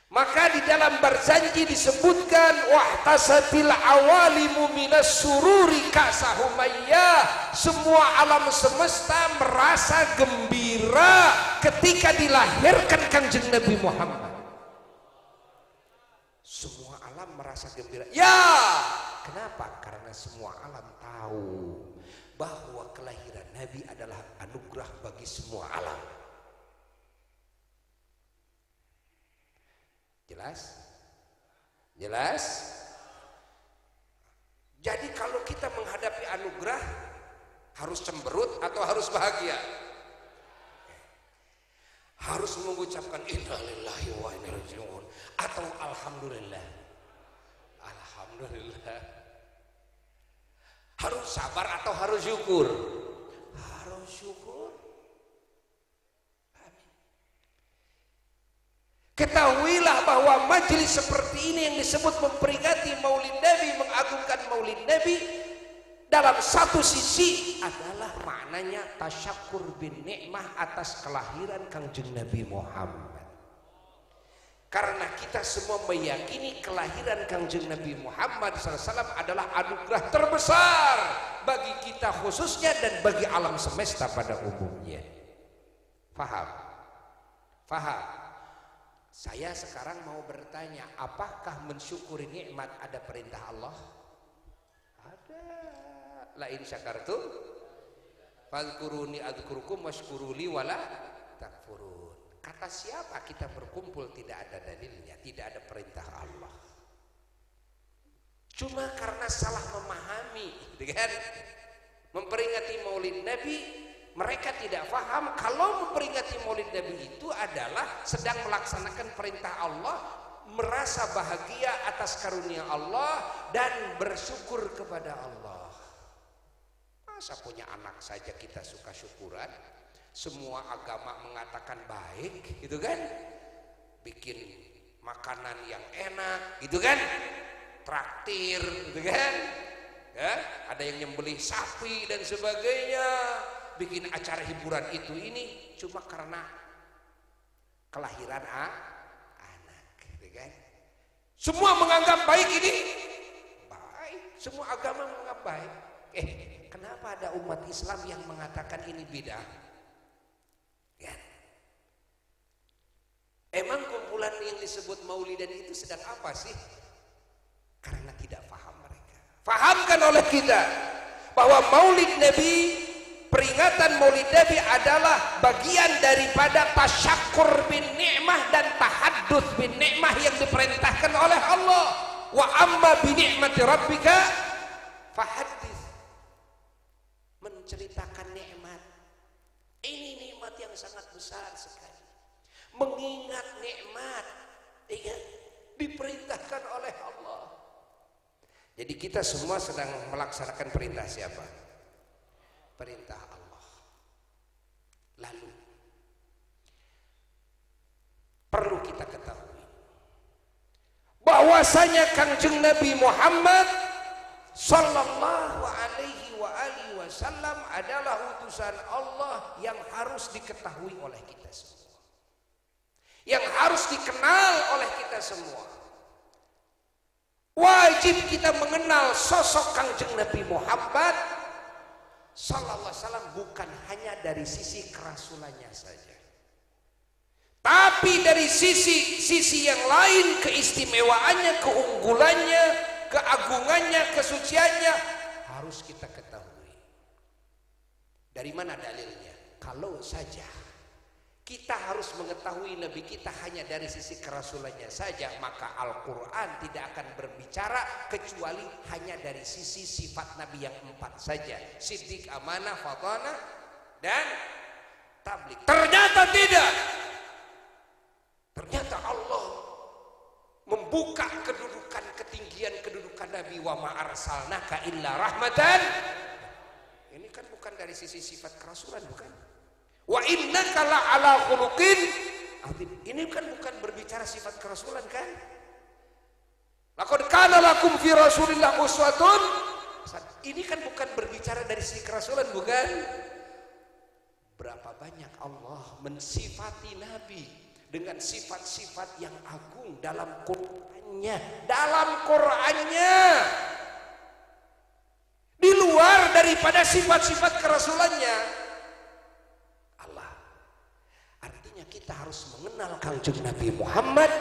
Maka di dalam berjanji disebutkan, wahtasatil awalimu minas sururi kasahumayyah, semua alam semesta merasa gembira ketika dilahirkan Kangjeng Nabi Muhammad. Semua alam merasa gembira. Ya, kenapa? Kenapa? Karena semua alam tahu bahwa kelahiran Nabi adalah anugerah bagi semua alam. Jelas? Jelas? Jadi kalau kita menghadapi anugerah, harus cemberut atau harus bahagia? Harus mengucapkan inna lillahi wa inna ilaihi raji'un atau alhamdulillah. Alhamdulillah. Harus sabar atau harus syukur? Harus syukur. Amin. Ketahuilah bahwa majelis seperti ini yang disebut memperingati Maulid Nabi, mengagungkan Maulid Nabi, dalam satu sisi adalah maknanya tasyakur bin nikmah atas kelahiran Kangjeng Nabi Muhammad. Karena kita semua meyakini kelahiran Kangjeng Nabi Muhammad SAW adalah anugerah terbesar bagi kita khususnya dan bagi alam semesta pada umumnya. Faham? Faham? Saya sekarang mau bertanya, apakah mensyukuri nikmat ada perintah Allah? Ada. La in syakartum fadhkuruni adzkurukum washkuruli wala takfurun. Kata siapa kita berkumpul tidak ada dalilnya, tidak ada perintah Allah. Cuma karena salah memahami, kan? Memperingati Maulid Nabi, mereka tidak paham kalau memperingati Maulid Nabi itu adalah sedang melaksanakan perintah Allah, merasa bahagia atas karunia Allah dan bersyukur kepada Allah. Masa punya anak saja kita suka syukuran? Semua agama mengatakan baik, gitu kan? Bikin makanan yang enak, gitu kan? Traktir, gitu kan? Ya, ada yang nyembelih sapi dan sebagainya, bikin acara hiburan itu ini cuma karena kelahiran anak, gitu kan? Semua menganggap baik ini, baik. Semua agama menganggap baik. Kenapa ada umat Islam yang mengatakan ini bidah? Ya. Emang kumpulan yang disebut Maulidan itu sedang apa sih? Karena tidak paham mereka. Fahamkan oleh kita bahwa Maulid Nabi, peringatan Maulid Nabi adalah bagian daripada tasyakur bin nikmah dan tahadduts bin nikmah yang diperintahkan oleh Allah. Wa amma bi ni'mati rabbika fahaddits. Menceritakan nikmat. Ini nikmat yang sangat besar sekali. Mengingat nikmat, diperintahkan oleh Allah. Jadi kita semua sedang melaksanakan perintah siapa? Perintah Allah. Lalu perlu kita ketahui bahwasanya Kangjeng Nabi Muhammad sallallahu alaihi wasallam adalah utusan Allah yang harus diketahui oleh kita semua, yang harus dikenal oleh kita semua. Wajib kita mengenal sosok Kangjeng Nabi Muhammad sallallahu alaihi wasallam bukan hanya dari sisi kerasulannya saja, tapi dari sisi yang lain, keistimewaannya, keunggulannya, keagungannya, kesuciannya harus kita ketahui. Dari mana dalilnya? Kalau saja kita harus mengetahui Nabi kita hanya dari sisi kerasulannya saja, maka Al-Quran tidak akan berbicara kecuali hanya dari sisi sifat Nabi yang 4 saja: siddiq, amanah, fatanah, dan tabligh. Ternyata tidak. Ternyata Allah membuka kedudukan, ketinggian kedudukan Nabi, wa ma arsalnaka illa rahmatan. Ini kan bukan dari sisi sifat kerasulan, bukan? Wa innaka la'ala khuluqin azim. Ini kan bukan berbicara sifat kerasulan, kan? Laqad kana lakum fi Rasulillah uswatun. Ini kan bukan berbicara dari sisi kerasulan, bukan? Berapa banyak Allah mensifati Nabi dengan sifat-sifat yang agung dalam Qur'annya, di luar daripada sifat-sifat kerasulannya. Allah. Artinya kita harus mengenal Kangjeng Nabi Muhammad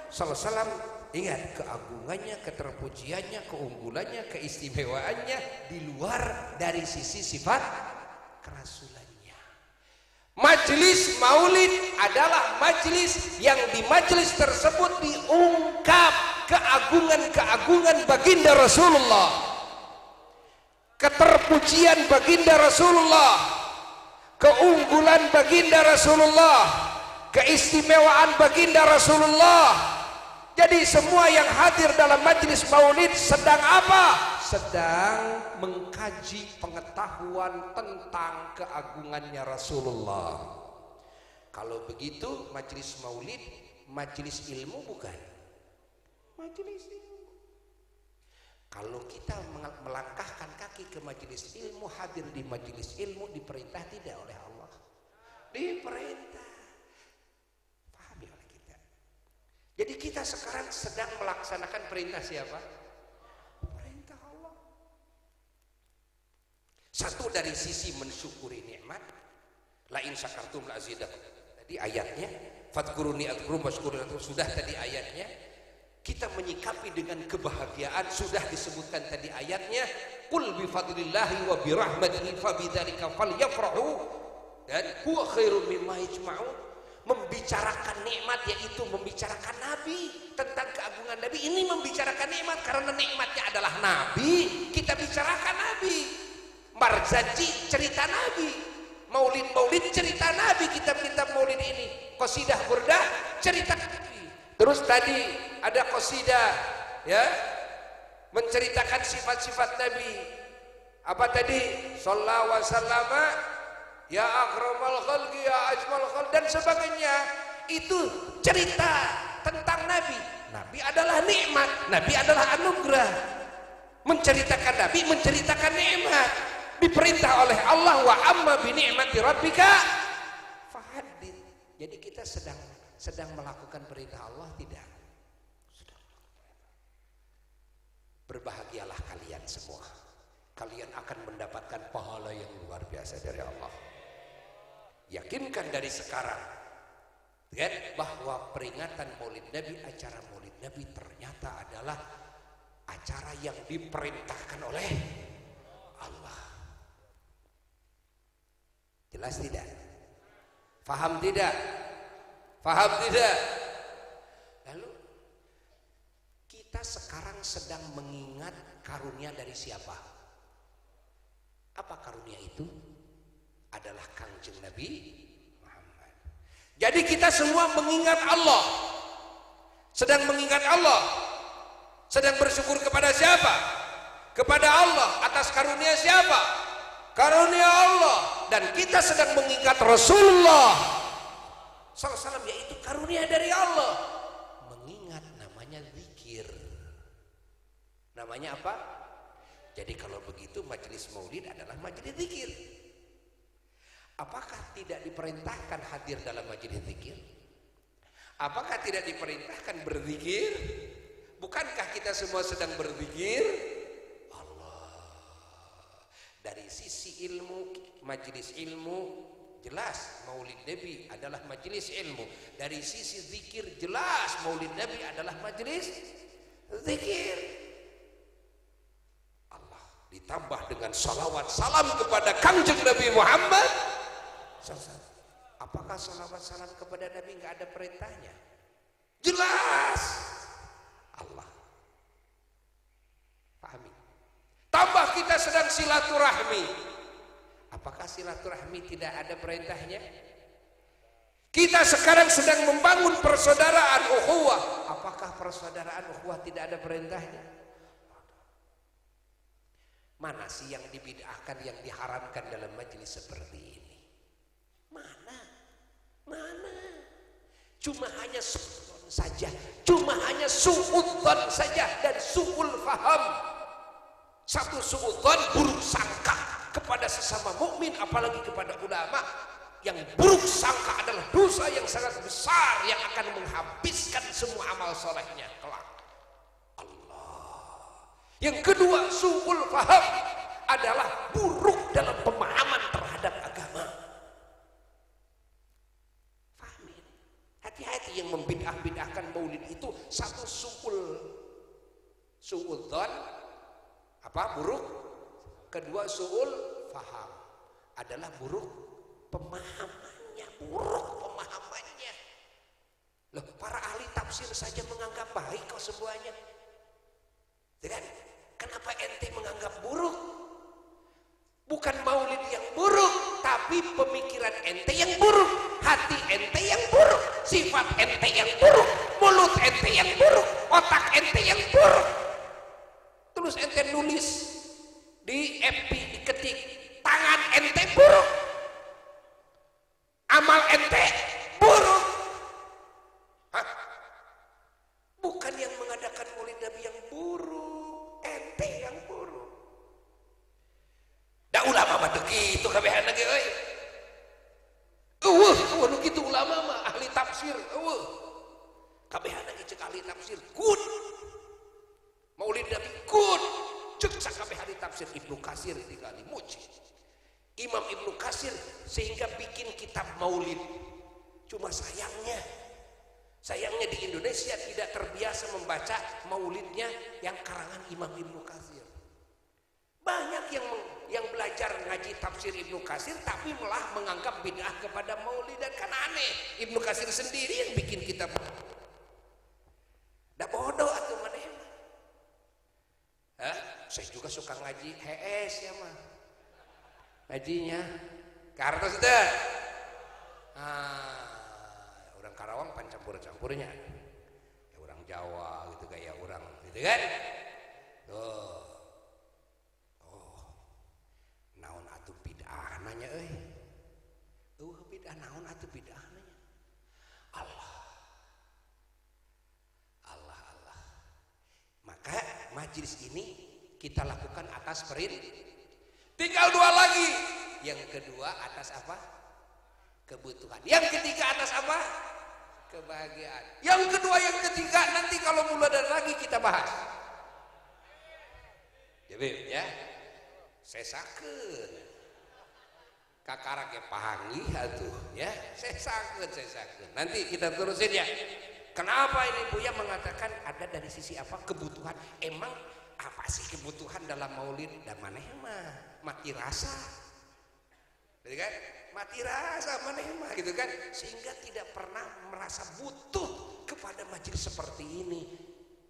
sallallahu alaihi wasallam Ingat, keagungannya, keterpujiannya, keunggulannya, keistimewaannya di luar dari sisi sifat kerasulannya. Majelis maulid adalah majelis yang di majelis tersebut diungkap keagungan-keagungan baginda Rasulullah, keterpujian baginda Rasulullah, keunggulan baginda Rasulullah, keistimewaan baginda Rasulullah. Jadi semua yang hadir dalam majelis maulid sedang apa? Sedang mengkaji pengetahuan tentang keagungannya Rasulullah. Kalau begitu majelis maulid majelis ilmu bukan? Majelis ilmu. Kalau kita melangkahkan kaki ke majelis ilmu, hadir di majelis ilmu, diperintah tidak oleh Allah? Diperintah. Jadi kita sekarang sedang melaksanakan perintah siapa? Perintah Allah. Satu dari sisi mensyukuri nikmat, la in syakartum la azidakum. Tadi ayatnya, fadhkuruni adhkurum washkuruni sudah tadi ayatnya. Kita menyikapi dengan kebahagiaan sudah disebutkan tadi ayatnya, qul bi fadlillahi wa bi rahmatihi fabidzalika falyafrahu dan huwa khairum mimma yajma'un. Membicarakan nikmat yaitu membicarakan Nabi, tentang keagungan Nabi. Ini membicarakan nikmat karena nikmatnya adalah Nabi, kita bicarakan Nabi. Marzaji cerita Nabi, maulid cerita Nabi, kitab-kitab maulid ini. Qasidah burdah cerita Nabi. Terus tadi ada qasidah ya menceritakan sifat-sifat Nabi. Apa tadi? Sallallahu alaihi wasallam ya akramal khalqi ya ajmal khalq dan sebagainya. Itu cerita tentang Nabi. Nabi adalah nikmat, Nabi adalah anugerah. Menceritakan Nabi, menceritakan nikmat. Diperintah oleh Allah, wa amma bi ni'mati rabbika fahaddits. Jadi kita sedang melakukan perintah Allah tidak? Berbahagialah kalian semua. Kalian akan mendapatkan pahala yang luar biasa dari Allah. Yakinkan dari sekarang bahwa peringatan Maulid Nabi, acara Maulid Nabi ternyata adalah acara yang diperintahkan oleh Allah. Jelas tidak? Faham tidak? Faham tidak? Lalu kita sekarang sedang mengingat karunia dari siapa? Apa karunia itu? Adalah Kangjeng Nabi Muhammad. Jadi kita semua mengingat Allah, sedang mengingat Allah, sedang bersyukur kepada siapa? Kepada Allah. Atas karunia siapa? Karunia Allah. Dan kita sedang mengingat Rasulullah SAW, yaitu karunia dari Allah. Mengingat namanya zikir. Namanya apa? Jadi kalau begitu majelis maulid adalah majelis zikir. Apakah tidak diperintahkan hadir dalam majelis zikir? Apakah tidak diperintahkan berzikir? Bukankah kita semua sedang berzikir? Allah. Dari sisi ilmu, majelis ilmu jelas Maulid Nabi adalah majelis ilmu. Dari sisi zikir jelas Maulid Nabi adalah majelis zikir. Allah ditambah dengan salawat salam kepada Kangjeng Nabi Muhammad. Apakah salawat salam kepada Nabi nggak ada perintahnya? Jelas. Allah. Pahami. Tambah kita sedang silaturahmi. Apakah silaturahmi tidak ada perintahnya? Kita sekarang sedang membangun persaudaraan ukhuwah. Apakah persaudaraan ukhuwah tidak ada perintahnya? Mana sih yang dibid'ahkan, yang diharamkan dalam majelis seperti ini? Mana? Cuma hanya suudzon saja, cuma hanya suudzon saja dan suul faham. Satu suudzon, buruk sangka kepada sesama mukmin, apalagi kepada ulama. Yang buruk sangka adalah dosa yang sangat besar yang akan menghabiskan semua amal solehnya kelak. Allah. Yang kedua, suul faham adalah buruk dalam pemahaman terhadap agama. Hati-hati yang membid'ah-bid'ahkan maulid itu satu su'ul dzan, apa buruk, kedua su'ul faham, adalah buruk pemahamannya, Loh, para ahli tafsir saja menganggap baik kok semuanya. Kan? Kenapa ente menganggap buruk? Bukan maulid yang buruk, tapi pemikiran ente yang buruk, hati ente yang buruk, sifat ente yang buruk, mulut ente yang buruk, otak ente yang buruk. Terus ente nulis di FB, diketik, tangan ente buruk, amal ente buruk. Hah? Bukan yang mengadakan maulid Nabi yang buruk, ente yang buruk. Da ulama mah teu kitu kabehan ge euy. Eueuh nu kitu ulama mah ahli tafsir, eueuh. Kabehan ge ceuk ahli tafsir, good. Maulid Nabi good. Ceuk sakabeh ahli tafsir. Ibnu Katsir tinggali muji. Imam Ibnu Katsir sehingga bikin kitab maulid. Cuma sayangnya di Indonesia tidak terbiasa membaca maulidnya yang karangan Imam Ibnu Katsir. Banyak yang belajar ngaji tafsir Ibnu Katsir tapi malah menganggap bid'ah kepada maulid, dan kan aneh. Ibnu Katsir sendiri yang bikin kitab. Da bodoh atuh maneh. Saya juga suka ngaji HS ya mah. Ngajinya kartos teh. Orang Karawang pan campur-campurnya. Ya orang Jawa gitu kayak orang gitu kan. Tuh. Naon atuh bid'ah nanya euy. Bid'ah naon atuh bid'ah nanya. Allah. Maka majelis ini kita lakukan atas perintah. Tinggal dua lagi. Yang kedua atas apa? Kebutuhan. Yang ketiga atas apa? Kebahagiaan. Yang kedua, yang ketiga nanti kalau mulai dari lagi kita bahas. Ya. Sesakeun. Kakarake pahangi atuh ya. Sesakeun. Nanti kita terusin ya. Kenapa ini Buya mengatakan ada dari sisi apa? Kebutuhan. Emang apa sih kebutuhan dalam maulid? Dan maneh mah mati rasa. Gitu kan? Mati rasa maneh mah gitu kan? Sehingga tidak pernah merasa butuh kepada majelis seperti ini.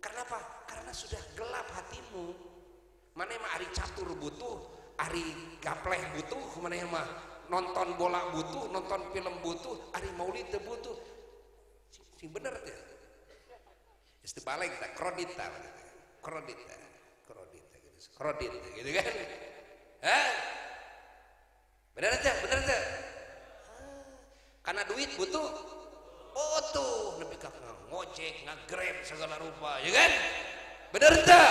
Kenapa? Karena sudah gelap hatimu. Maneh mah ari catur butuh, ari gapleh butuh, maneh mah nonton bola butuh, nonton film butuh, ari maulid teu butuh. Sing bener teh. Geus teu balik tah kredita gitu kan. Bener aja. Karena duit butuh nepi ka ngojek, ngagrab segala rupa, ya kan? Bener teh.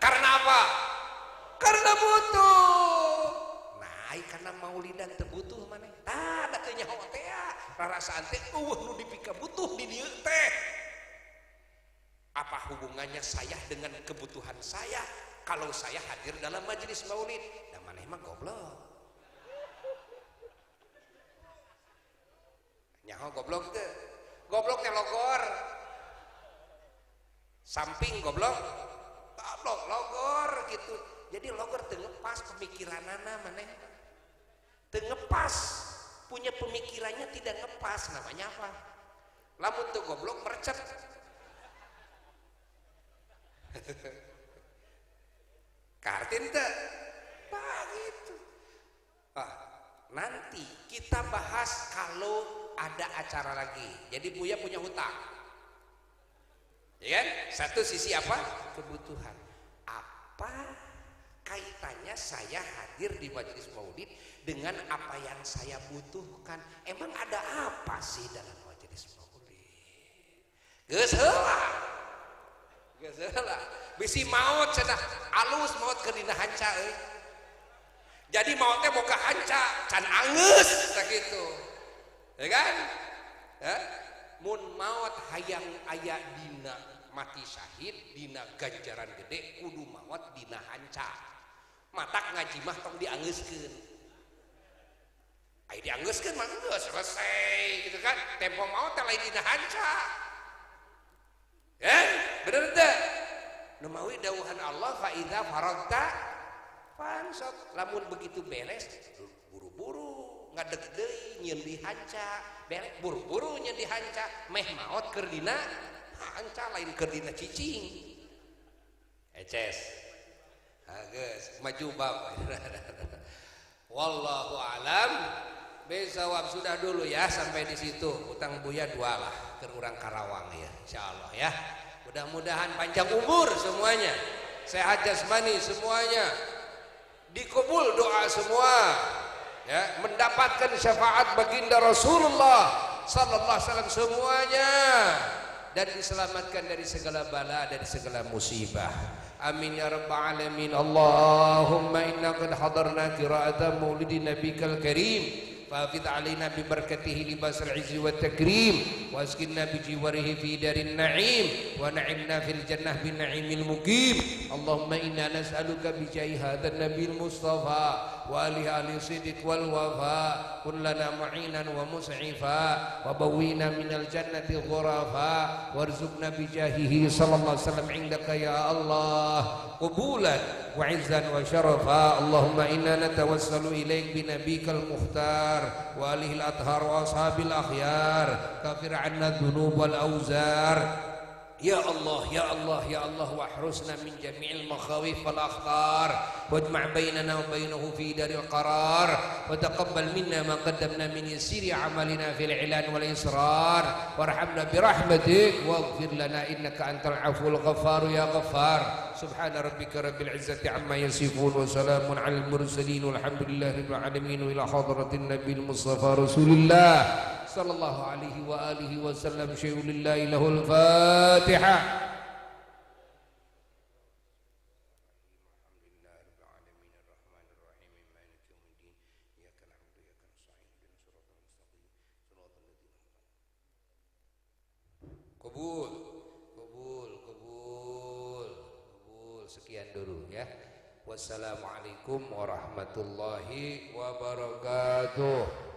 Karena apa? Karena butuh. Nah, karena maulidan teu butuh maneh. Tah da teu nyaho teh rarasaan teh nu dipika butuh di dieu teh. Apa hubungannya saya dengan kebutuhan saya kalau saya hadir dalam majelis maulid? Dan maneh mah goblok. Nyaho goblok teh. Goblok teh logor. Samping goblok. Goblok logor gitu. Jadi logor teu ngepas pemikiranana maneh. Teu ngepas. Punya pemikirannya tidak ngepas, namanya apa? Lamun teu goblok mercet. Kartin teh begitu. Nanti kita bahas kalau ada acara lagi. Jadi Buya punya hutang, ya kan? Satu sisi apa? Kebutuhan. Apa kaitannya saya hadir di majelis maulid dengan apa yang saya butuhkan? Emang ada apa sih dalam majelis maulid? Geus heula. Bisi maut cenah alus maut ke dina hanca euy. Jadi maut teh boga hanca can angeus sakitu. Ya kan? Mun maut hayang aya dina mati syahid, dina ganjaran gede, kudu maut dina hanca. Matak ngaji mah tong diangeuskeun. Ai diangeuskeun mah geus selesai gitu kan. Tempo maut teh lain dina hanca. kan bener teh nu mawi dawuhan Allah fa idza faragta fansab lamun begitu beres buru-buru ngadeg deui nyeun dihanca beres buru-buru nyeun dihanca meh maot keur dina hanca lain keur dina cicing eces geus maju bab wallahu alam besawab sudah dulu ya sampai di situ utang buya dua lah ke urang Karawang ya insyaallah ya mudah-mudahan panjang umur semuanya sehat jasmani semuanya dikabul doa semua ya mendapatkan syafaat baginda Rasulullah sallallahu alaihi wasallam semuanya dan diselamatkan dari segala bala dari segala musibah amin ya rabbal alamin Allahumma inna qad hadarna qira'ata maulidi nabikal karim فافض علينا ببركته لباس العز والتكريم واسكننا بجواره في دار النعيم ونعمنا في الجنة بالنعيم المقيم اللهم إنا نسألك بجاه هذا النبي المصطفى وآله آل صدق والوفاء كن لنا معينا ومسعفا وبوينا من الجنة غرفا وارزقنا بجاهه صلى الله عليه وسلم عندك يا الله قبولا وعزا وشرفا اللهم إنا نتوسل إليك بنبيك المختار وآله الأطهار وأصحاب الأخيار كفر عنا الذنوب والأوزار يا الله يا الله يا الله واحرسنا من جميع المخاوف والأخطار واجمع بيننا وبينه في دار القرار وتقبل منا ما قدمنا من يسير عملنا في الإعلان والإصرار وارحمنا برحمتك واغفر لنا إنك أنت العفو الغفار يا غفار سبحان ربك رب العزة عما يصفون وسلام على المرسلين والحمد لله رب العالمين وإلى حضرة النبي المصطفى رسول الله صلى الله عليه وآله وسلم شيء لله له الفاتحة kabul sekian dulu ya wassalamualaikum warahmatullahi wabarakatuh.